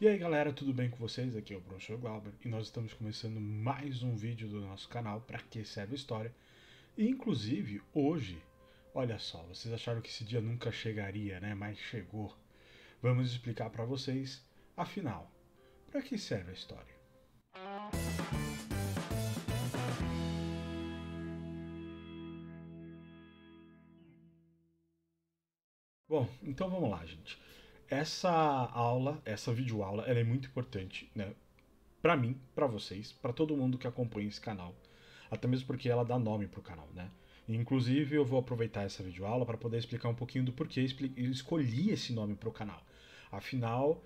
E aí galera, tudo bem com vocês? Aqui é o professor Glauber e nós estamos começando mais um vídeo do nosso canal Pra Que Serve a História. E inclusive hoje, olha só, vocês acharam que esse dia nunca chegaria, né? Mas chegou. Vamos explicar pra vocês, afinal, pra que serve a história? Bom, então vamos lá, gente. Essa aula, essa videoaula, ela é muito importante, né? Pra mim, pra vocês, pra todo mundo que acompanha esse canal. Até mesmo porque ela dá nome pro canal, né? E, inclusive, eu vou aproveitar essa videoaula para poder explicar um pouquinho do porquê eu escolhi esse nome pro canal. Afinal,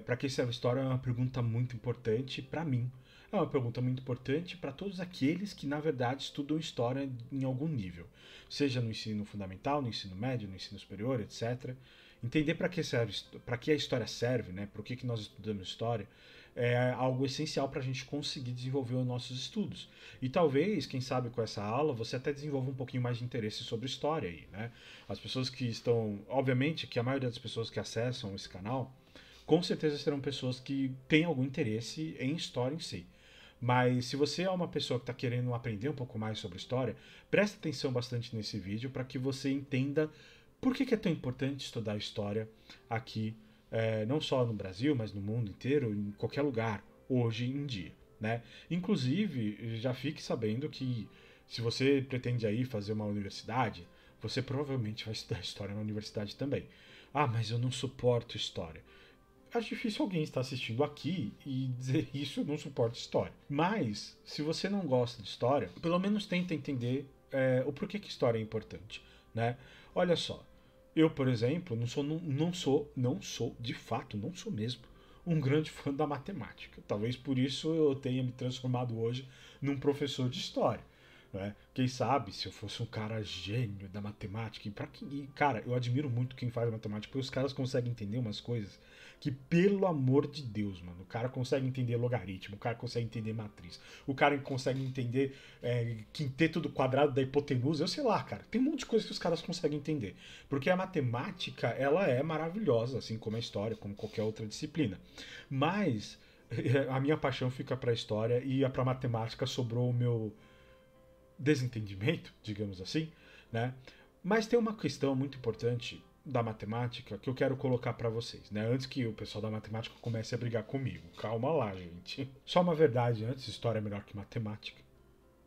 para que serve a história é uma pergunta muito importante para mim. É uma pergunta muito importante para todos aqueles que, na verdade, estudam história em algum nível, seja no ensino fundamental, no ensino médio, no ensino superior, etc. Entender para que serve, para que a história serve, né? Por que nós estudamos história, é algo essencial para a gente conseguir desenvolver os nossos estudos. E talvez, quem sabe, com essa aula você até desenvolva um pouquinho mais de interesse sobre história aí, né? As pessoas que estão, obviamente, que a maioria das pessoas que acessam esse canal, com certeza serão pessoas que têm algum interesse em história em si. Mas se você é uma pessoa que está querendo aprender um pouco mais sobre história, preste atenção bastante nesse vídeo para que você entenda por que é tão importante estudar história aqui, não só no Brasil, mas no mundo inteiro, em qualquer lugar, hoje em dia. Né? Inclusive, já fique sabendo que se você pretende aí fazer uma universidade, você provavelmente vai estudar história na universidade também. Ah, mas eu não suporto história. Acho difícil alguém estar assistindo aqui e dizer isso, eu não suporto história. Mas, se você não gosta de história, pelo menos tenta entender o porquê que história é importante. Né? Olha só, eu, por exemplo, não sou, de fato, não sou mesmo um grande fã da matemática. Talvez por isso eu tenha me transformado hoje num professor de história. Né? Quem sabe se eu fosse um cara gênio da matemática. Cara, eu admiro muito quem faz matemática, porque os caras conseguem entender umas coisas que, pelo amor de Deus, mano, o cara consegue entender logaritmo, o cara consegue entender matriz, o cara consegue entender quinteto do quadrado da hipotenusa, eu sei lá, cara. Tem um monte de coisa que os caras conseguem entender. Porque a matemática, ela é maravilhosa, assim como a história, como qualquer outra disciplina. Mas a minha paixão fica para a história e para matemática sobrou o meu desentendimento, digamos assim, né? Mas tem uma questão muito importante da matemática que eu quero colocar para vocês, né? Antes que o pessoal da matemática comece a brigar comigo. Calma lá, gente. Só uma verdade antes, história é melhor que matemática.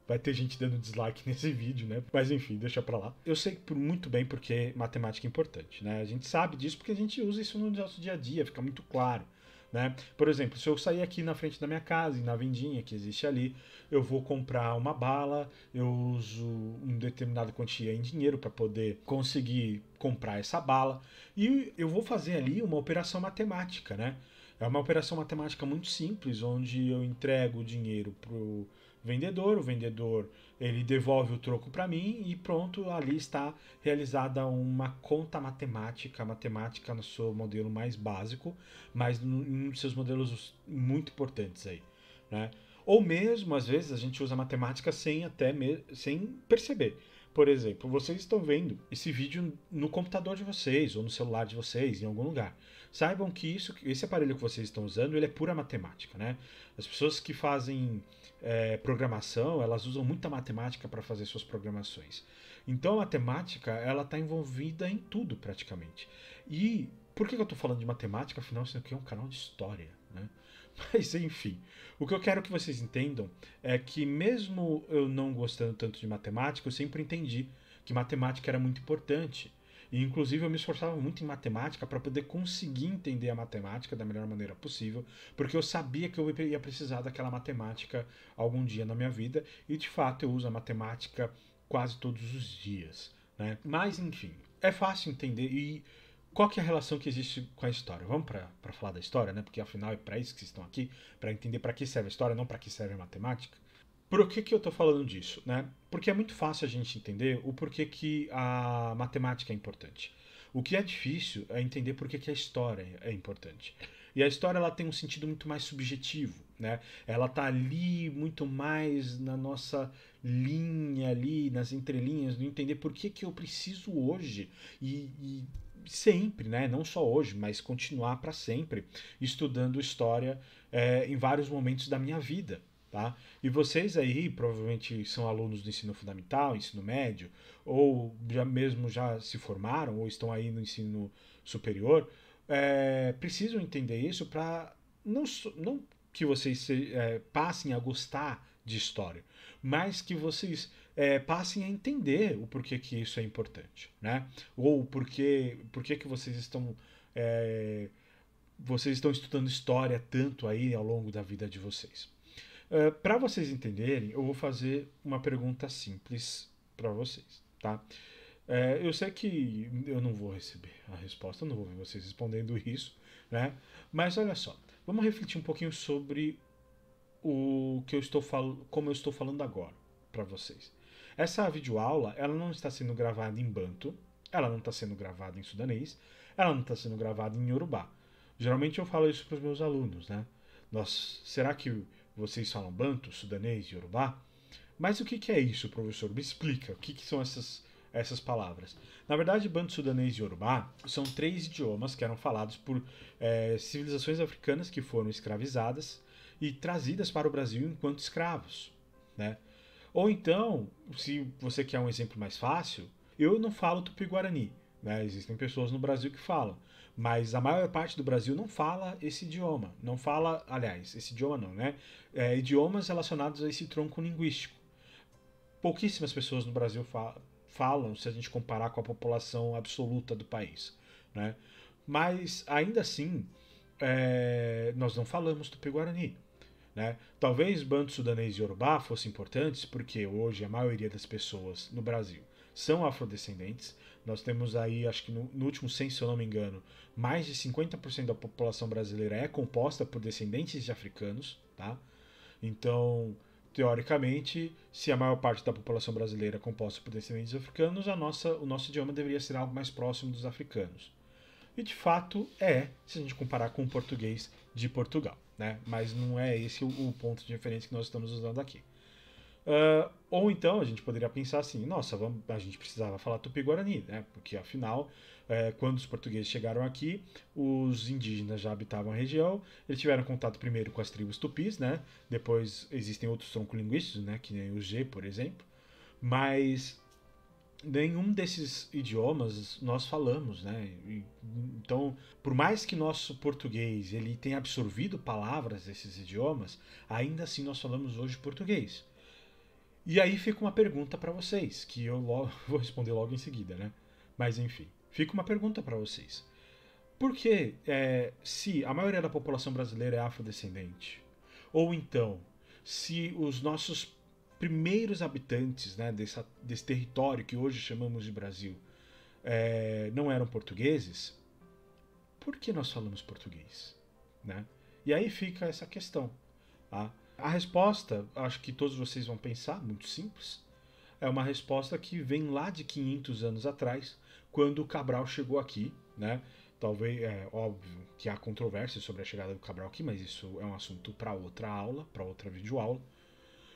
Vai ter gente dando dislike nesse vídeo, né? Mas enfim, deixa pra lá. Eu sei muito bem porque matemática é importante, né? A gente sabe disso porque a gente usa isso no nosso dia a dia, fica muito claro. Né? Por exemplo, se eu sair aqui na frente da minha casa, na vendinha que existe ali, eu vou comprar uma bala, eu uso uma determinada quantia em dinheiro para poder conseguir comprar essa bala e eu vou fazer ali uma operação matemática, né? É uma operação matemática muito simples, onde eu entrego o dinheiro pro vendedor, o vendedor ele devolve o troco para mim e pronto, ali está realizada uma conta matemática, matemática no seu modelo mais básico, mas nos seus modelos muito importantes aí, né? Ou mesmo, às vezes, a gente usa matemática sem perceber. Por exemplo, vocês estão vendo esse vídeo no computador de vocês ou no celular de vocês, em algum lugar. Saibam que esse aparelho que vocês estão usando, ele é pura matemática, né? As pessoas que fazem programação, elas usam muita matemática para fazer suas programações. Então, a matemática, ela está envolvida em tudo, praticamente. E por que eu estou falando de matemática? Afinal, isso aqui é um canal de história, né? Mas enfim, o que eu quero que vocês entendam é que mesmo eu não gostando tanto de matemática, eu sempre entendi que matemática era muito importante. E inclusive eu me esforçava muito em matemática para poder conseguir entender a matemática da melhor maneira possível, porque eu sabia que eu ia precisar daquela matemática algum dia na minha vida, e de fato eu uso a matemática quase todos os dias. Né? Mas enfim, é fácil entender e qual que é a relação que existe com a história? Vamos para falar da história, né? Porque afinal é para isso que vocês estão aqui, para entender para que serve a história, não para que serve a matemática. Por que eu estou falando disso? Né? Porque é muito fácil a gente entender o porquê que a matemática é importante. O que é difícil é entender por que a história é importante. E a história ela tem um sentido muito mais subjetivo, né? Ela tá ali muito mais na nossa linha ali, nas entrelinhas, de entender por que eu preciso hoje e sempre, né? Não só hoje, mas continuar para sempre estudando história em vários momentos da minha vida, tá? E vocês aí provavelmente são alunos do ensino fundamental, ensino médio, ou já se formaram ou estão aí no ensino superior, precisam entender isso para não que vocês passem a gostar de história, mas que vocês passem a entender o porquê que isso é importante, né? Ou porquê que vocês estão estudando história tanto aí ao longo da vida de vocês. Para vocês entenderem, eu vou fazer uma pergunta simples para vocês, tá? Eu sei que eu não vou receber a resposta, eu não vou ver vocês respondendo isso, né? Mas olha só, vamos refletir um pouquinho sobre o que eu estou como eu estou falando agora para vocês. Essa videoaula, ela não está sendo gravada em Banto, ela não está sendo gravada em sudanês, ela não está sendo gravada em Yorubá. Geralmente eu falo isso para os meus alunos, né? Será que vocês falam Banto, sudanês e Yorubá? Mas o que é isso, professor? Me explica. O que são essas palavras? Na verdade, Banto, sudanês e Yorubá são 3 idiomas que eram falados por civilizações africanas que foram escravizadas e trazidas para o Brasil enquanto escravos, né? Ou então, se você quer um exemplo mais fácil, eu não falo tupi-guarani, né? Existem pessoas no Brasil que falam, mas a maior parte do Brasil não fala esse idioma. Não fala, aliás, esse idioma não, né? Idiomas relacionados a esse tronco linguístico. Pouquíssimas pessoas no Brasil falam, se a gente comparar com a população absoluta do país, né? Mas, ainda assim, nós não falamos tupi-guarani. Né? Talvez Banto, sudanês e Yorubá fossem importantes porque hoje a maioria das pessoas no Brasil são afrodescendentes. Nós temos aí, acho que no último censo, se eu não me engano, mais de 50% da população brasileira é composta por descendentes de africanos. Tá? Então, teoricamente, se a maior parte da população brasileira é composta por descendentes africanos, o nosso idioma deveria ser algo mais próximo dos africanos. E de fato se a gente comparar com o português de Portugal, né? Mas não é esse o ponto de referência que nós estamos usando aqui. Ou então a gente poderia pensar assim, nossa, a gente precisava falar tupi-guarani, né? Porque afinal, quando os portugueses chegaram aqui, os indígenas já habitavam a região, eles tiveram contato primeiro com as tribos tupis, né? Depois existem outros troncos linguísticos, né? Que nem o G, por exemplo. Mas nenhum desses idiomas nós falamos, né? Então, por mais que nosso português ele tenha absorvido palavras desses idiomas, ainda assim nós falamos hoje português. E aí fica uma pergunta para vocês, que eu vou responder logo em seguida, né? Mas enfim, fica uma pergunta para vocês. Por que, se a maioria da população brasileira é afrodescendente, ou então, se os nossos primeiros habitantes, né, desse território que hoje chamamos de Brasil não eram portugueses, por que nós falamos português? Né? E aí fica essa questão. Tá? A resposta, acho que todos vocês vão pensar, muito simples, é uma resposta que vem lá de 500 anos atrás, quando o Cabral chegou aqui, né? Talvez, é óbvio que há controvérsia sobre a chegada do Cabral aqui, mas isso é um assunto para outra aula, para outra videoaula.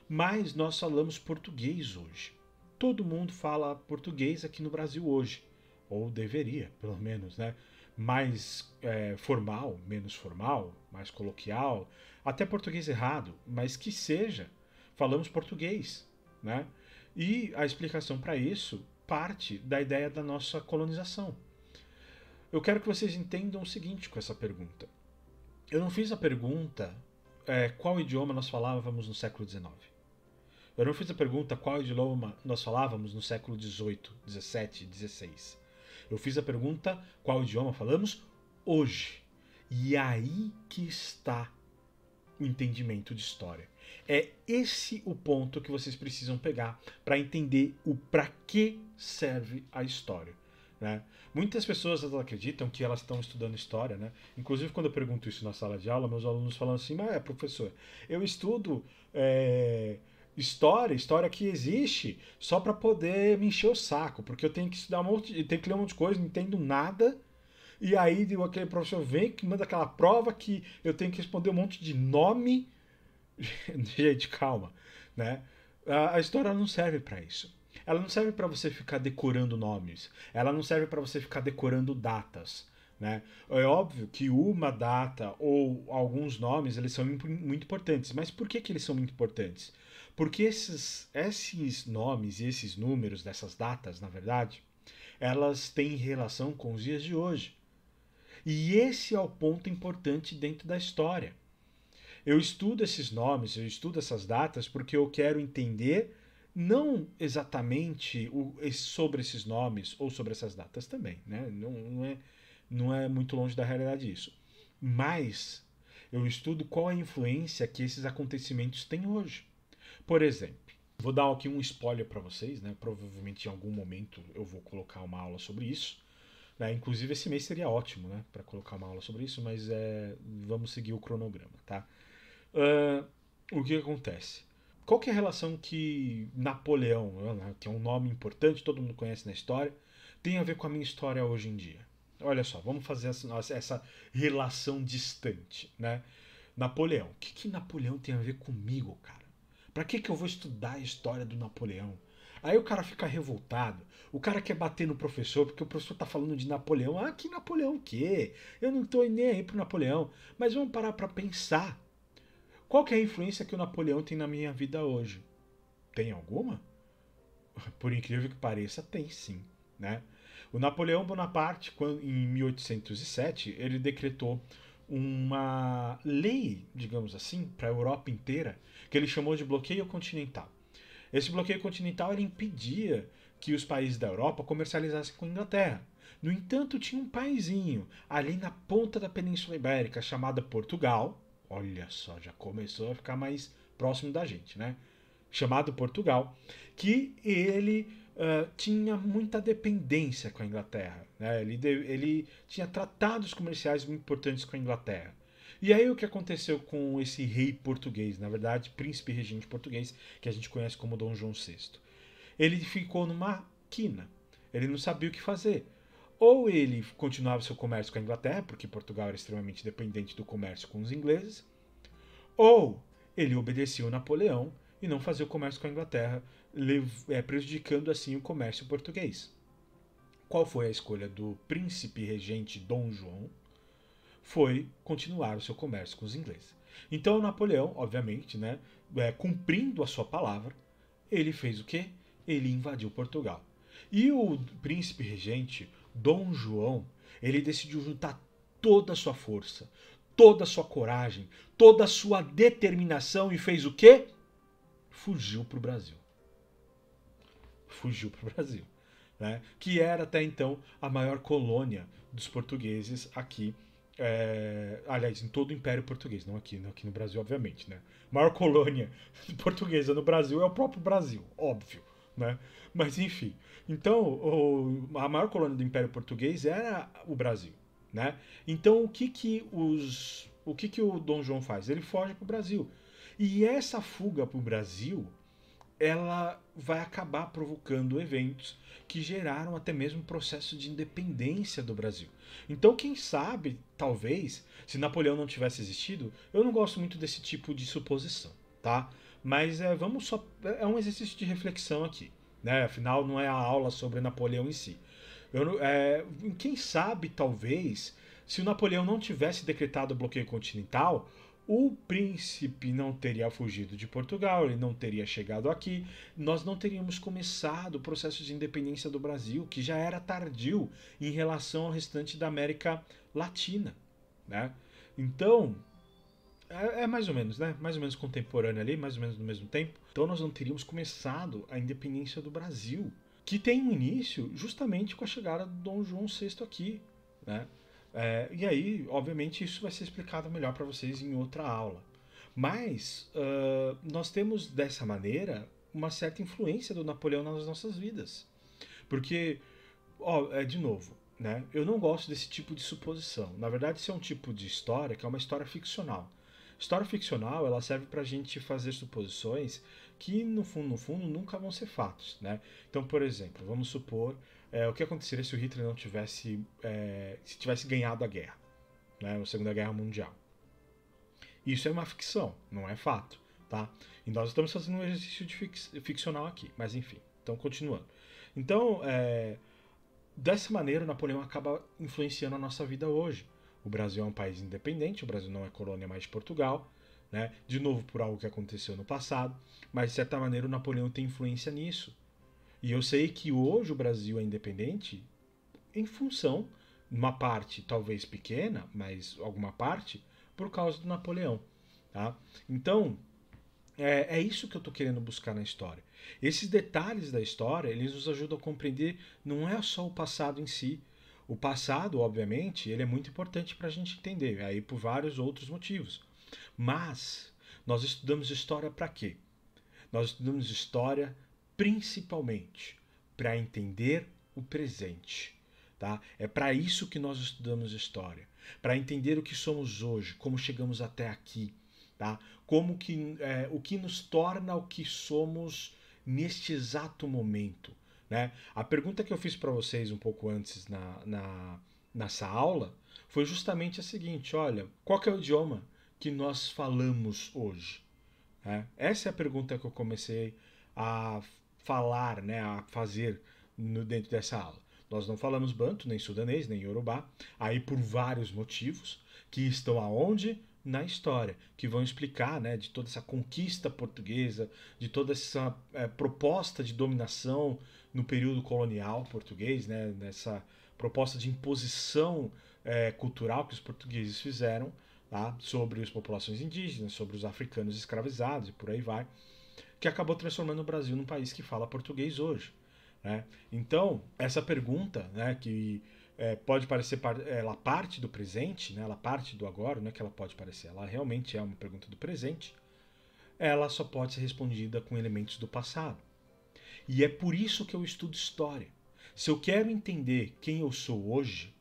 Mas nós falamos português hoje. Todo mundo fala português aqui no Brasil hoje. Ou deveria, pelo menos, né? Mais formal, menos formal, mais coloquial, até português errado, mas que seja, falamos português, né? E a explicação para isso parte da ideia da nossa colonização. Eu quero que vocês entendam o seguinte com essa pergunta. Eu não fiz a pergunta qual idioma nós falávamos no século XIX. Eu não fiz a pergunta qual idioma nós falávamos no século XVIII, XVII, XVI. Eu fiz a pergunta qual idioma falamos hoje. E aí que está o entendimento de história. É esse o ponto que vocês precisam pegar para entender o para que serve a história. Né? Muitas pessoas acreditam que elas estão estudando história, né? Inclusive quando eu pergunto isso na sala de aula, meus alunos falam assim, mas professor, eu estudo história que existe só para poder me encher o saco, porque eu tenho que estudar tenho que ler um monte de coisa, não entendo nada. E aí aquele professor vem que manda aquela prova que eu tenho que responder um monte de nome. Gente, calma, né? A história não serve para isso. ela não serve para você ficar decorando nomes, ela não serve para você ficar decorando datas, né? É óbvio que uma data ou alguns nomes eles são muito importantes, mas por que eles são muito importantes? Porque esses nomes e esses números dessas datas, na verdade, elas têm relação com os dias de hoje. E esse é o ponto importante dentro da história. Eu estudo esses nomes, eu estudo essas datas porque eu quero entender não exatamente sobre esses nomes ou sobre essas datas também, né? Não é muito longe da realidade isso. Mas eu estudo qual a influência que esses acontecimentos têm hoje. Por exemplo, vou dar aqui um spoiler para vocês, né? Provavelmente em algum momento eu vou colocar uma aula sobre isso. Né? Inclusive esse mês seria ótimo, né? Para colocar uma aula sobre isso, mas vamos seguir o cronograma, tá? O que acontece? Qual que é a relação que Napoleão, né, que é um nome importante, todo mundo conhece na história, tem a ver com a minha história hoje em dia? Olha só, vamos fazer essa relação distante, né? Napoleão. O que Napoleão tem a ver comigo, cara? Pra que eu vou estudar a história do Napoleão? Aí o cara fica revoltado. O cara quer bater no professor porque o professor tá falando de Napoleão. Ah, que Napoleão o quê? Eu não tô nem aí pro Napoleão. Mas vamos parar pra pensar. Qual que é a influência que o Napoleão tem na minha vida hoje? Tem alguma? Por incrível que pareça, tem sim, né? O Napoleão Bonaparte, em 1807, ele decretou uma lei, digamos assim, para a Europa inteira, que ele chamou de bloqueio continental. Esse bloqueio continental ele impedia que os países da Europa comercializassem com a Inglaterra. No entanto, tinha um paizinho ali na ponta da Península Ibérica chamada Portugal. Olha só, já começou a ficar mais próximo da gente, né? Chamado Portugal, que ele tinha muita dependência com a Inglaterra. Né? Ele tinha tratados comerciais muito importantes com a Inglaterra. E aí o que aconteceu com esse rei português, na verdade, príncipe regente português, que a gente conhece como Dom João VI? Ele ficou numa quina. Ele não sabia o que fazer. Ou ele continuava seu comércio com a Inglaterra, porque Portugal era extremamente dependente do comércio com os ingleses, ou ele obedecia o Napoleão e não fazia o comércio com a Inglaterra, prejudicando assim o comércio português. Qual foi a escolha do príncipe regente Dom João? Foi continuar o seu comércio com os ingleses. Então Napoleão, obviamente, né, cumprindo a sua palavra, ele fez o quê? Ele invadiu Portugal. E o príncipe regente, Dom João, ele decidiu juntar toda a sua força, toda a sua coragem, toda a sua determinação e fez o quê? Fugiu para o Brasil. Fugiu para o Brasil. Né? Que era até então a maior colônia dos portugueses aqui. Aliás, em todo o Império Português, não aqui no Brasil, obviamente. Né? A maior colônia portuguesa no Brasil é o próprio Brasil, óbvio. Né? Mas enfim. Então, a maior colônia do Império Português era o Brasil. Né? Então, o que o Dom João faz? Ele foge para o Brasil. E essa fuga para o Brasil, ela vai acabar provocando eventos que geraram até mesmo um processo de independência do Brasil. Então, quem sabe, talvez, se Napoleão não tivesse existido, eu não gosto muito desse tipo de suposição, tá? Mas vamos só é um exercício de reflexão aqui, né? Afinal, não é a aula sobre Napoleão em si. Quem sabe, talvez, se o Napoleão não tivesse decretado o bloqueio continental, o príncipe não teria fugido de Portugal, ele não teria chegado aqui, nós não teríamos começado o processo de independência do Brasil, que já era tardio em relação ao restante da América Latina. Né? Então, mais ou menos, né? Mais ou menos contemporâneo ali, mais ou menos no mesmo tempo. Então nós não teríamos começado a independência do Brasil, que tem um início justamente com a chegada do Dom João VI aqui, né? E aí, obviamente, isso vai ser explicado melhor para vocês em outra aula. Mas nós temos dessa maneira uma certa influência do Napoleão nas nossas vidas, porque, de novo, né? Eu não gosto desse tipo de suposição. Na verdade, isso é um tipo de história que é uma história ficcional. História ficcional, ela serve para a gente fazer suposições que, no fundo, nunca vão ser fatos, né? Então, por exemplo, vamos supor o que aconteceria se o Hitler não tivesse, se tivesse ganhado a guerra, né? A Segunda Guerra Mundial. Isso é uma ficção, não é fato, tá? E nós estamos fazendo um exercício ficcional aqui, mas enfim. Então, continuando. Então, dessa maneira, o Napoleão acaba influenciando a nossa vida hoje. O Brasil é um país independente, o Brasil não é colônia mais de Portugal, né? De novo por algo que aconteceu no passado, mas de certa maneira o Napoleão tem influência nisso. E eu sei que hoje o Brasil é independente em função, uma parte talvez pequena, mas alguma parte, por causa do Napoleão. Tá? Então, é isso que eu estou querendo buscar na história. Esses detalhes da história, eles nos ajudam a compreender, não é só o passado em si. O passado, obviamente, ele é muito importante para a gente entender, aí por vários outros motivos. Mas nós estudamos história para quê? Nós estudamos história principalmente para entender o presente. Tá? É para isso que nós estudamos história, para entender o que somos hoje, como chegamos até aqui, tá? Como que o que nos torna o que somos neste exato momento, né? A pergunta que eu fiz para vocês um pouco antes nessa aula foi justamente a seguinte: olha, qual que é o idioma que nós falamos hoje? Essa é a pergunta que eu comecei a falar, né, a fazer dentro dessa aula. Nós não falamos banto, nem sudanês, nem yorubá, aí por vários motivos, que estão aonde? Na história, que vão explicar, né, de toda essa conquista portuguesa, de toda essa proposta de dominação no período colonial português, né, nessa proposta de imposição cultural que os portugueses fizeram, tá, sobre as populações indígenas, sobre os africanos escravizados e por aí vai, que acabou transformando o Brasil num país que fala português hoje. Né? Então, essa pergunta, né, que pode parecer ela parte do presente, né, ela parte do agora, não é que ela pode parecer, ela realmente é uma pergunta do presente, ela só pode ser respondida com elementos do passado. E é por isso que eu estudo história. Se eu quero entender quem eu sou hoje,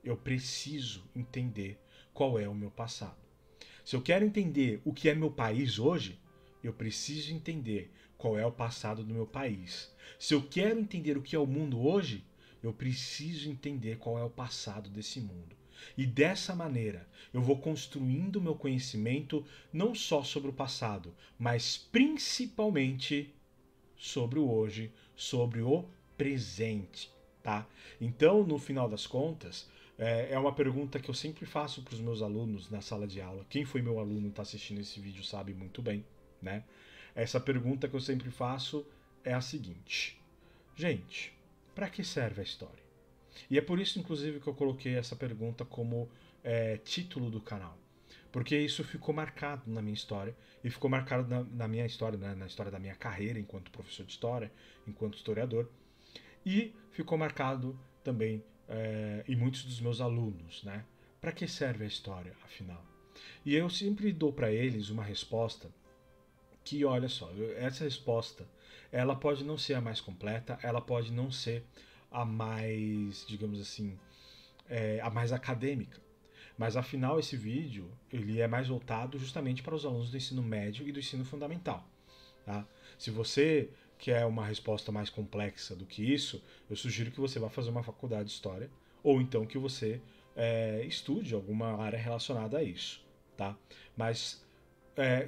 eu preciso entender qual é o meu passado. Se eu quero entender o que é meu país hoje, eu preciso entender qual é o passado do meu país. Se eu quero entender o que é o mundo hoje, eu preciso entender qual é o passado desse mundo. E dessa maneira, eu vou construindo meu conhecimento não só sobre o passado, mas principalmente sobre o hoje, sobre o presente, tá? Então, no final das contas, é uma pergunta que eu sempre faço para os meus alunos na sala de aula. Quem foi meu aluno e está assistindo esse vídeo sabe muito bem, né? Essa pergunta que eu sempre faço é a seguinte: gente, para que serve a história? E é por isso, inclusive, que eu coloquei essa pergunta como título do canal. Porque isso ficou marcado na minha história, e ficou marcado na minha história, né? Na história da minha carreira enquanto professor de história, enquanto historiador, e ficou marcado também em muitos dos meus alunos, né? Para que serve a história, afinal? E eu sempre dou para eles uma resposta que, olha só, essa resposta, ela pode não ser a mais completa, ela pode não ser a mais, digamos assim, a mais acadêmica. Mas afinal esse vídeo ele é mais voltado justamente para os alunos do ensino médio e do ensino fundamental. Tá? Se você quer uma resposta mais complexa do que isso, eu sugiro que você vá fazer uma faculdade de história ou então que você estude alguma área relacionada a isso. Tá? Mas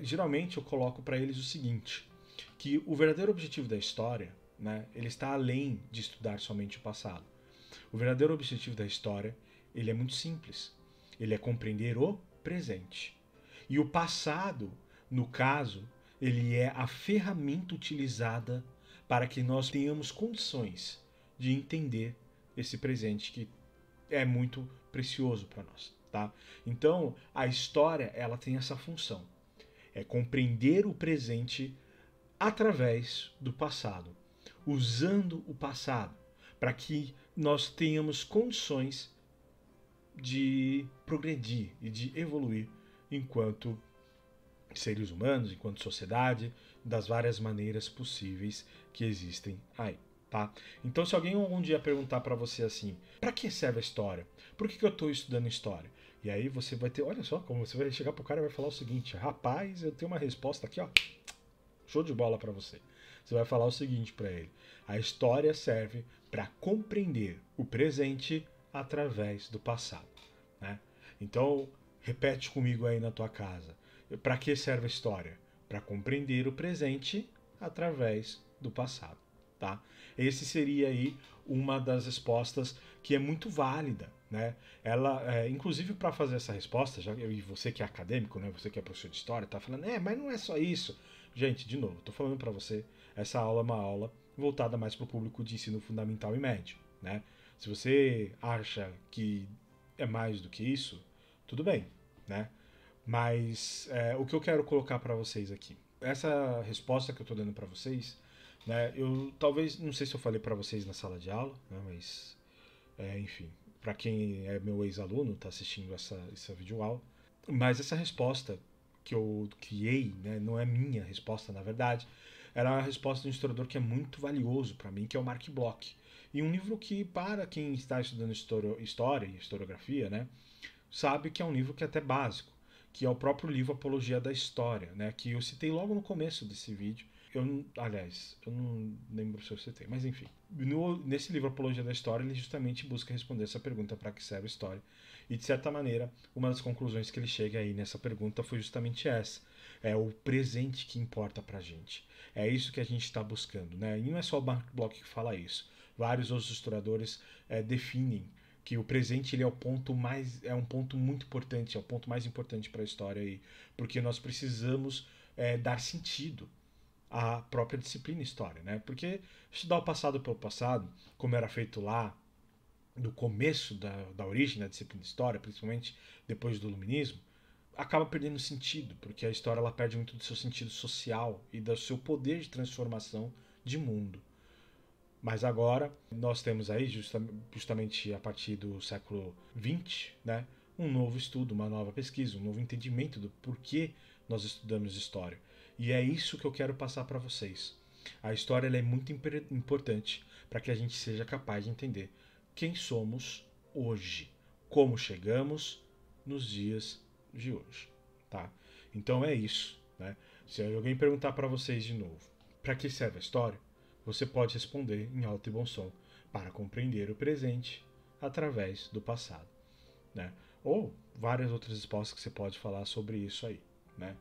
geralmente eu coloco para eles o seguinte, que o verdadeiro objetivo da história, né, ele está além de estudar somente o passado. O verdadeiro objetivo da história ele é muito simples. Ele é compreender o presente. E o passado, no caso, ele é a ferramenta utilizada para que nós tenhamos condições de entender esse presente que é muito precioso para nós, tá? Então, a história, ela tem essa função. É compreender o presente através do passado, usando o passado para que nós tenhamos condições de progredir e de evoluir enquanto seres humanos, enquanto sociedade, das várias maneiras possíveis que existem aí, tá? Então, se alguém algum dia perguntar para você assim, para que serve a história? Por que eu estou estudando história? E aí você vai ter, olha só, como você vai chegar pro cara e vai falar o seguinte, rapaz, eu tenho uma resposta aqui, ó, show de bola para você. Você vai falar o seguinte para ele: a história serve para compreender o presente através do passado. Né? Então, repete comigo aí na tua casa. Para que serve a história? Para compreender o presente através do passado. tá? Esse seria aí uma das respostas que é muito válida, né? Ela, inclusive para fazer essa resposta, já e você que é acadêmico, né? Você que é professor de história, tá falando, mas não é só isso. Gente, de novo, tô falando para você, essa aula é uma aula voltada mais para o público de ensino fundamental e médio, né? Se você acha que é mais do que isso, tudo bem, né? Mas o que eu quero colocar para vocês aqui, essa resposta que eu tô dando para vocês, né? Eu talvez, não sei se eu falei para vocês na sala de aula, né? Mas enfim, para quem é meu ex-aluno, tá assistindo essa videoaula, mas essa resposta que eu criei, né, não é minha resposta na verdade, era a resposta de um historiador que é muito valioso para mim, que é o Mark Bloch. E um livro que, para quem está estudando história e historiografia, né, sabe que é um livro que é até básico, que é o próprio livro Apologia da História, né, que eu citei logo no começo desse vídeo. Aliás, eu não lembro se eu citei, mas enfim. Nesse livro Apologia da História, ele justamente busca responder essa pergunta: para que serve a história? E, de certa maneira, uma das conclusões que ele chega aí nessa pergunta foi justamente essa. É o presente que importa pra gente. É isso que a gente está buscando, né? E não é só o Mark Bloch que fala isso. Vários outros historiadores definem que o presente ele é um ponto muito importante, é o ponto mais importante para a história aí, porque nós precisamos dar sentido à própria disciplina história, né? Porque estudar o passado pelo passado, como era feito lá do começo da origem da disciplina história, principalmente depois do iluminismo, acaba perdendo sentido, porque a história ela perde muito do seu sentido social e do seu poder de transformação de mundo. Mas agora nós temos aí, justamente a partir do século XX, né, um novo estudo, uma nova pesquisa, um novo entendimento do porquê nós estudamos história. E é isso que eu quero passar para vocês. A história ela é muito importante para que a gente seja capaz de entender quem somos hoje, como chegamos nos dias de hoje, tá? Então é isso, né? Se alguém perguntar para vocês de novo, para que serve a história? Você pode responder em alto e bom som, para compreender o presente através do passado, né? Ou várias outras respostas que você pode falar sobre isso aí, né?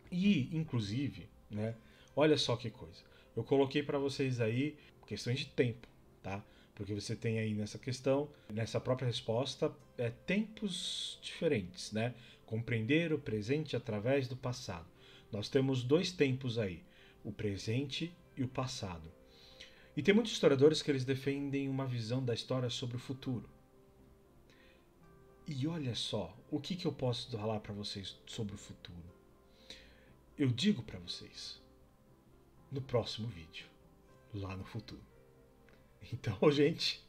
E, inclusive, né? Olha só que coisa. Eu coloquei para vocês aí questões de tempo, tá? Porque você tem aí nessa questão, nessa própria resposta, tempos diferentes, né? Compreender o presente através do passado. Nós temos dois tempos aí, o presente e o passado. E tem muitos historiadores que eles defendem uma visão da história sobre o futuro. E olha só, o que eu posso falar para vocês sobre o futuro? Eu digo para vocês no próximo vídeo, lá no futuro. Então, gente,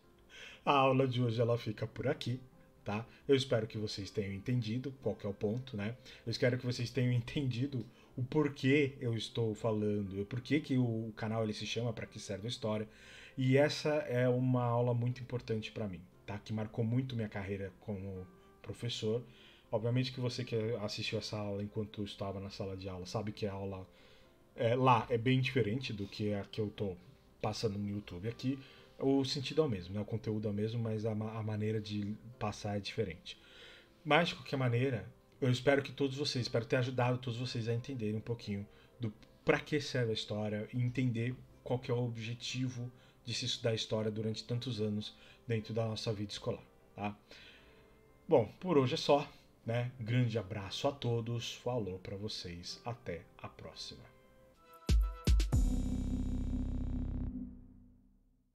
a aula de hoje ela fica por aqui, tá? Eu espero que vocês tenham entendido qual que é o ponto, né? Eu espero que vocês tenham entendido o porquê eu estou falando, o porquê que o canal ele se chama Para que serve a história. E essa é uma aula muito importante para mim, tá? Que marcou muito minha carreira como professor. Obviamente que você que assistiu essa aula enquanto eu estava na sala de aula sabe que a aula lá é bem diferente do que a que eu tô passando no YouTube aqui. O sentido é o mesmo, né? O conteúdo é o mesmo, mas a maneira de passar é diferente. Mas, de qualquer maneira, eu espero que todos vocês, espero ter ajudado todos vocês a entenderem um pouquinho do para que serve a história e entender qual que é o objetivo de se estudar história durante tantos anos dentro da nossa vida escolar, tá? Bom, por hoje é só, né? Grande abraço a todos, falou para vocês, até a próxima.